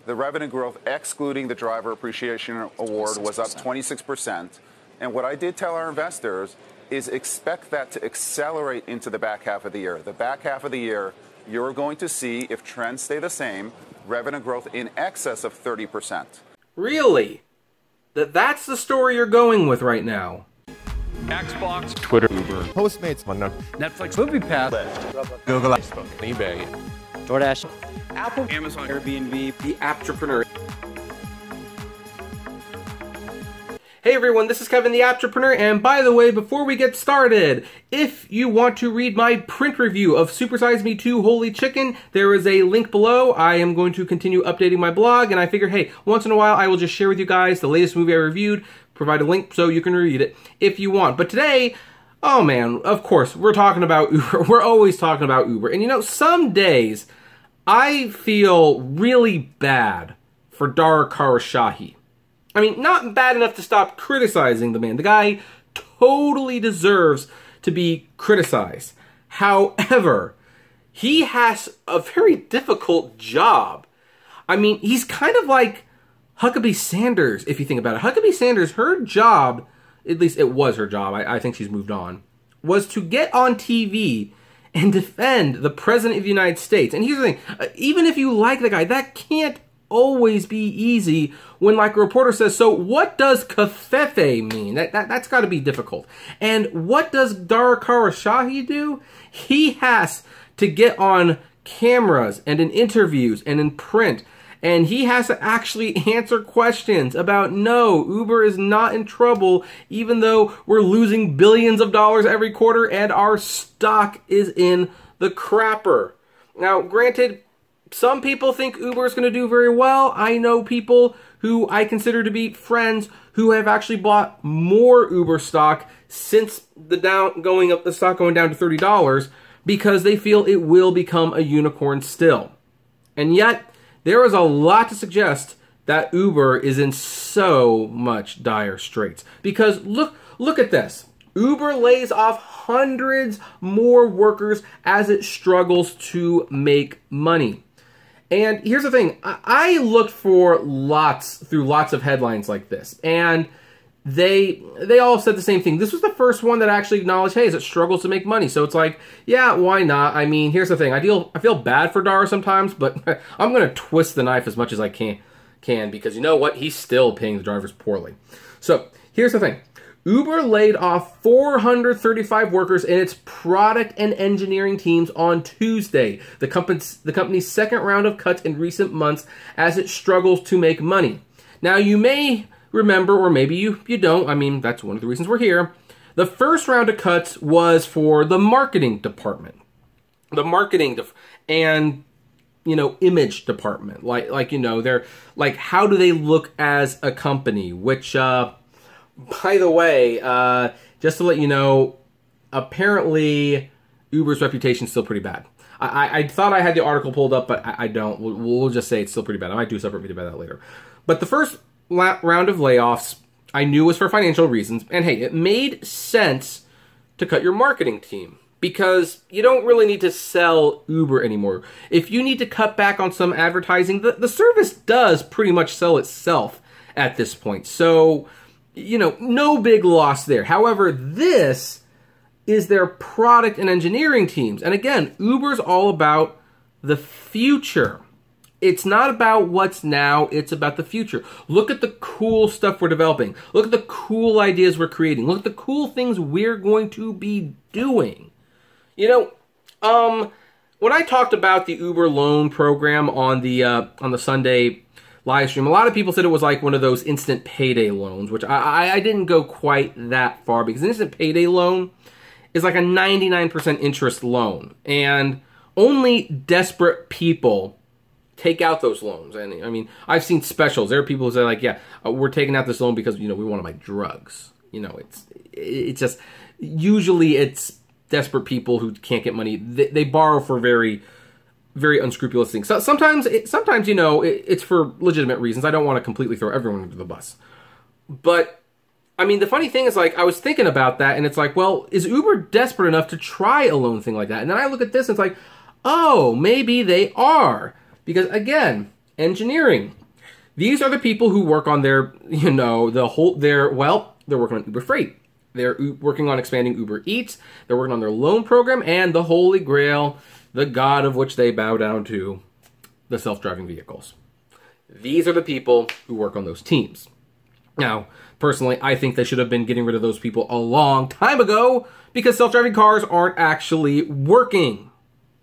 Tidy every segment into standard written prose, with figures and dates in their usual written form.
The revenue growth, excluding the driver appreciation award, was up 26%. And what I did tell our investors is expect that to accelerate into the back half of the year. The back half of the year, you're going to see, if trends stay the same, revenue growth in excess of 30%. Really? That's the story you're going with right now? Xbox, Twitter, Uber, Postmates, Netflix, MoviePass, Google, Facebook, eBay, DoorDash, Apple, Amazon, Airbnb, The Apptrepreneur. Hey everyone, this is Kevin the Apptrepreneur, and by the way, before we get started, if you want to read my print review of Super Size Me 2 Holy Chicken, there is a link below. I am going to continue updating my blog, and I figured, hey, once in a while I will just share with you guys the latest movie I reviewed, provide a link so you can read it if you want. But today, oh man, of course, we're talking about Uber. We're always talking about Uber. And you know, some days I feel really bad for Dara Khosrowshahi. I mean, not bad enough to stop criticizing the man. The guy totally deserves to be criticized. However, he has a very difficult job. I mean, he's kind of like Huckabee Sanders, if you think about it. Huckabee Sanders, her job, at least it was her job, I think she's moved on, was to get on TV and defend the President of the United States. And here's the thing, even if you like the guy, that can't always be easy when, like, a reporter says, so what does kafefe mean? That's got to be difficult. And what does Dara Khosrowshahi do? He has to get on cameras and in interviews and in print, and he has to actually answer questions about, no, Uber is not in trouble, even though we're losing billions of dollars every quarter and our stock is in the crapper. Now, granted, some people think Uber is going to do very well. I know people who I consider to be friends who have actually bought more Uber stock since the stock going down to $30 because they feel it will become a unicorn still. And yet, there is a lot to suggest that Uber is in so much dire straits. Because look at this. Uber lays off hundreds more workers as it struggles to make money. And here's the thing, I looked for through lots of headlines like this, and they all said the same thing. This was the first one that actually acknowledged, hey, it struggles to make money. So it's like, yeah, why not? I mean, here's the thing, I feel bad for Dara sometimes, but I'm going to twist the knife as much as I can because you know what? He's still paying the drivers poorly. So here's the thing. Uber laid off 435 workers in its product and engineering teams on Tuesday, the company's second round of cuts in recent months as it struggles to make money. Now, you may remember, or maybe you don't, I mean, that's one of the reasons we're here. The first round of cuts was for the marketing department. The marketing and, you know, image department. Like, you know, they're like, how do they look as a company? Which, by the way, just to let you know, apparently Uber's reputation is still pretty bad. I thought I had the article pulled up, but I don't. We'll just say it's still pretty bad. I might do a separate video about that later. But the first round of layoffs I knew was for financial reasons. And hey, it made sense to cut your marketing team because you don't really need to sell Uber anymore. If you need to cut back on some advertising, the service does pretty much sell itself at this point. So, you know, no big loss there. However, this is their product and engineering teams. And again, Uber's all about the future. It's not about what's now, it's about the future. Look at the cool stuff we're developing. Look at the cool ideas we're creating. Look at the cool things we're going to be doing. You know, when I talked about the Uber loan program on the Sunday live stream, a lot of people said it was like one of those instant payday loans, which I didn't go quite that far because an instant payday loan is like a 99% interest loan, and only desperate people take out those loans. And I mean, I've seen specials. There are people who say like, yeah, we're taking out this loan because, you know, we want to buy drugs. You know, it's just, usually it's desperate people who can't get money. They borrow for very, very unscrupulous things. So sometimes, you know, it's for legitimate reasons. I don't want to completely throw everyone under the bus. But, I mean, the funny thing is, like, I was thinking about that, and it's like, well, is Uber desperate enough to try a loan thing like that? And then I look at this, and it's like, oh, maybe they are. Because, again, Engineering. These are the people who work on their, they're working on Uber Freight. They're working on expanding Uber Eats. They're working on their loan program and the Holy Grail, the god of which they bow down to, the self-driving vehicles. These are the people who work on those teams. Now, personally, I think they should have been getting rid of those people a long time ago because self-driving cars aren't actually working.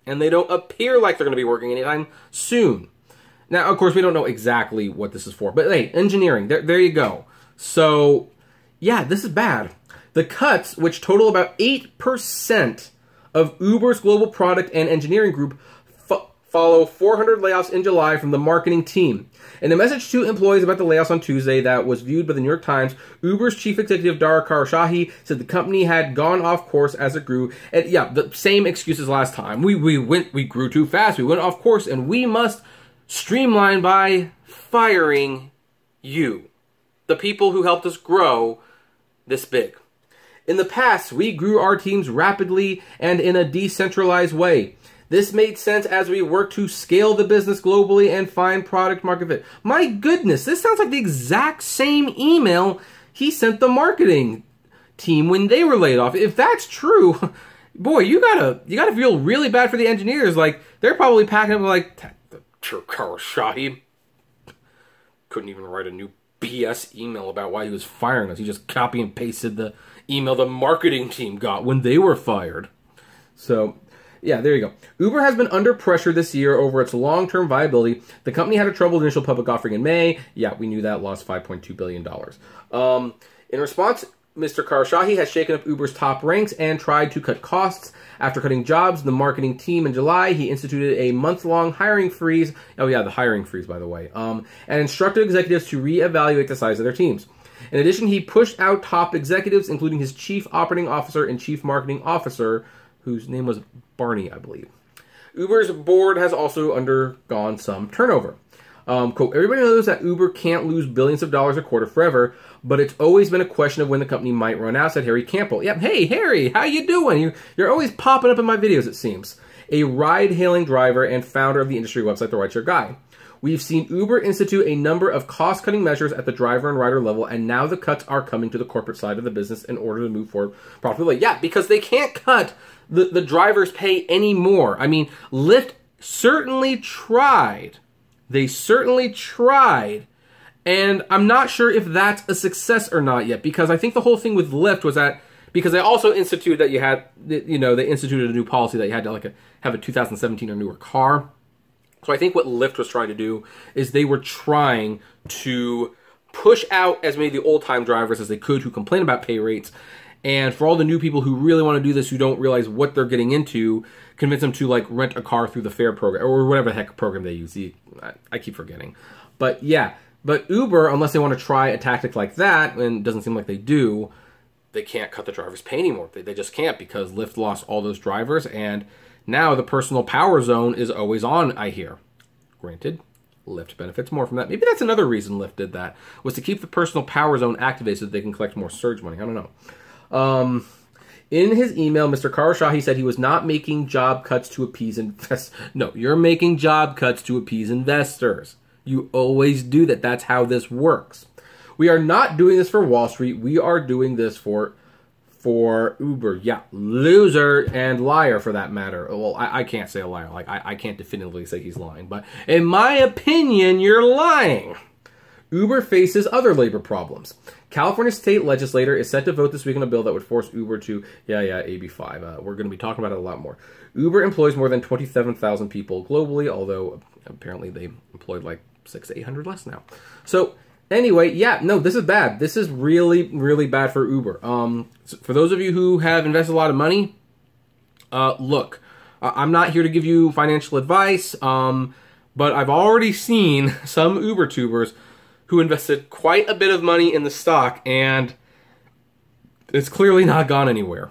And they don't appear like they're going to be working anytime soon. Now, of course, we don't know exactly what this is for. But hey, engineering, there you go. So, yeah, this is bad. The cuts, which total about 8% of Uber's global product and engineering group, follow 400 layoffs in July from the marketing team. In a message to employees about the layoffs on Tuesday that was viewed by the New York Times, Uber's chief executive Dara Khosrowshahi said the company had gone off course as it grew. And yeah, the same excuses last time. We grew too fast. We went off course, and we must streamline by firing you, the people who helped us grow this big. In the past, we grew our teams rapidly and in a decentralized way. This made sense as we worked to scale the business globally and find product market fit. My goodness, this sounds like the exact same email he sent the marketing team when they were laid off. If that's true, boy, you gotta feel really bad for the engineers. Like, they're probably packing up like, Khosrowshahi couldn't even write a new BS email about why he was firing us. He just copy and pasted the email the marketing team got when they were fired. So, yeah, there you go. Uber has been under pressure this year over its long-term viability. The company had a troubled initial public offering in May. Yeah, we knew that, lost $5.2 billion. In response, Mr. Khosrowshahi has shaken up Uber's top ranks and tried to cut costs. After cutting jobs in the marketing team in July, he instituted a month-long hiring freeze. Oh yeah, the hiring freeze, by the way. And instructed executives to reevaluate the size of their teams. In addition, he pushed out top executives, including his chief operating officer and chief marketing officer, whose name was Barney, I believe. Uber's board has also undergone some turnover. Quote, everybody knows that Uber can't lose billions of dollars a quarter forever, but it's always been a question of when the company might run out, said Harry Campbell. Yep, hey, Harry, how you doing? You're always popping up in my videos, it seems. A ride-hailing driver and founder of the industry website, The Rideshare Guy. We've seen Uber institute a number of cost-cutting measures at the driver and rider level, and now the cuts are coming to the corporate side of the business in order to move forward profitably. Yeah, because they can't cut the driver's pay anymore. I mean, Lyft certainly tried. They certainly tried. And I'm not sure if that's a success or not yet, because I think the whole thing with Lyft was that, because they also instituted that you had, they instituted a new policy that you had to have a 2017 or newer car. So I think what Lyft was trying to do is they were trying to push out as many of the old-time drivers as they could who complain about pay rates. And for all the new people who really want to do this, who don't realize what they're getting into, convince them to rent a car through the fare program or whatever the heck program they use. I keep forgetting. But yeah, but Uber, unless they want to try a tactic like that, and it doesn't seem like they do, they can't cut the driver's pay anymore. They just can't, because Lyft lost all those drivers, and now the personal power zone is always on, I hear. Granted, Lyft benefits more from that. Maybe that's another reason Lyft did that, was to keep the personal power zone activated so that they can collect more surge money. I don't know. In his email, Mr. Khosrowshahi said he was not making job cuts to appease investors. No, you're making job cuts to appease investors. You always do that. That's how this works. We are not doing this for Wall Street. We are doing this for Uber. Yeah, loser and liar for that matter. Well, I can't say a liar. I can't definitively say he's lying. But in my opinion, you're lying. Uber faces other labor problems. California state legislator is set to vote this week on a bill that would force Uber to, AB5. We're going to be talking about it a lot more. Uber employs more than 27,000 people globally, although apparently they employed 600 to 800 less now. So anyway, yeah, no, this is bad. This is really, really bad for Uber. For those of you who have invested a lot of money, look, I'm not here to give you financial advice, but I've already seen some Uber tubers who invested quite a bit of money in the stock, and it's clearly not gone anywhere.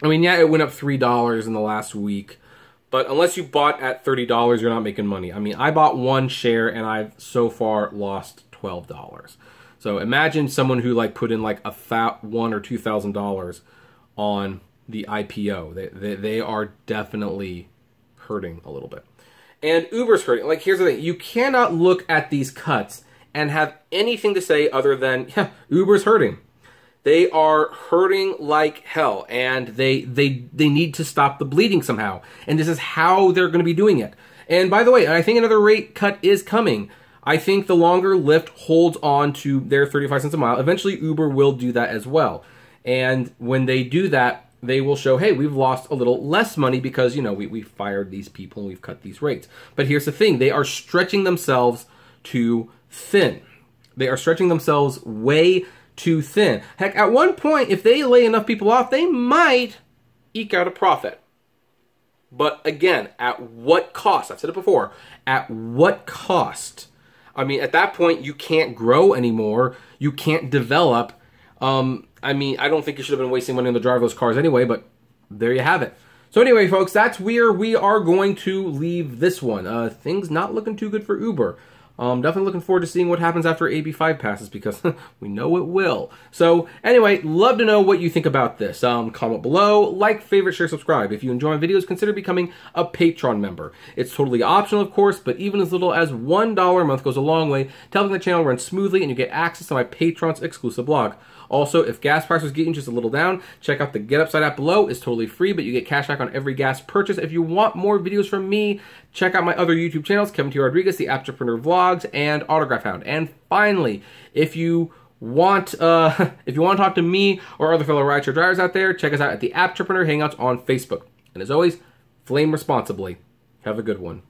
I mean, yeah, it went up $3 in the last week, but unless you bought at $30, you're not making money. I mean, I bought one share, and I've so far lost $12. So imagine someone who put in a fat $1,000 or $2,000 on the IPO. They are definitely hurting a little bit. And Uber's hurting. Like, here's the thing. You cannot look at these cuts and have anything to say other than, yeah, Uber's hurting. They are hurting like hell, and they need to stop the bleeding somehow. And this is how they're going to be doing it. And by the way, I think another rate cut is coming. I think the longer Lyft holds on to their 35 cents a mile, eventually Uber will do that as well. And when they do that, they will show, hey, we've lost a little less money because, you know, we fired these people and we've cut these rates. But here's the thing. They are stretching themselves too thin. They are stretching themselves way too thin. Heck, at one point, if they lay enough people off, they might eke out a profit. But again, at what cost? I've said it before. At what cost? I mean, at that point, you can't grow anymore. You can't develop. I mean, I don't think you should have been wasting money on the driverless cars anyway, but there you have it. So anyway, folks, that's where we are going to leave this one. Things not looking too good for Uber. Definitely looking forward to seeing what happens after AB5 passes, because we know it will. So anyway, love to know what you think about this. Comment below, like, favorite, share, subscribe. If you enjoy my videos, consider becoming a Patreon member. It's totally optional, of course, but even as little as $1 a month goes a long way to helping the channel run smoothly, and you get access to my Patreon's exclusive blog. Also, if gas prices get you just a little down, check out the Get Upside app below. It's totally free, but you get cash back on every gas purchase. If you want more videos from me, check out my other YouTube channels, Kevin T. Rodriguez, the Apptrepreneur Vlogs, and Autograph Hound. And finally, if you want to talk to me or other fellow rideshare drivers out there, check us out at the Apptrepreneur Hangouts on Facebook. And as always, flame responsibly. Have a good one.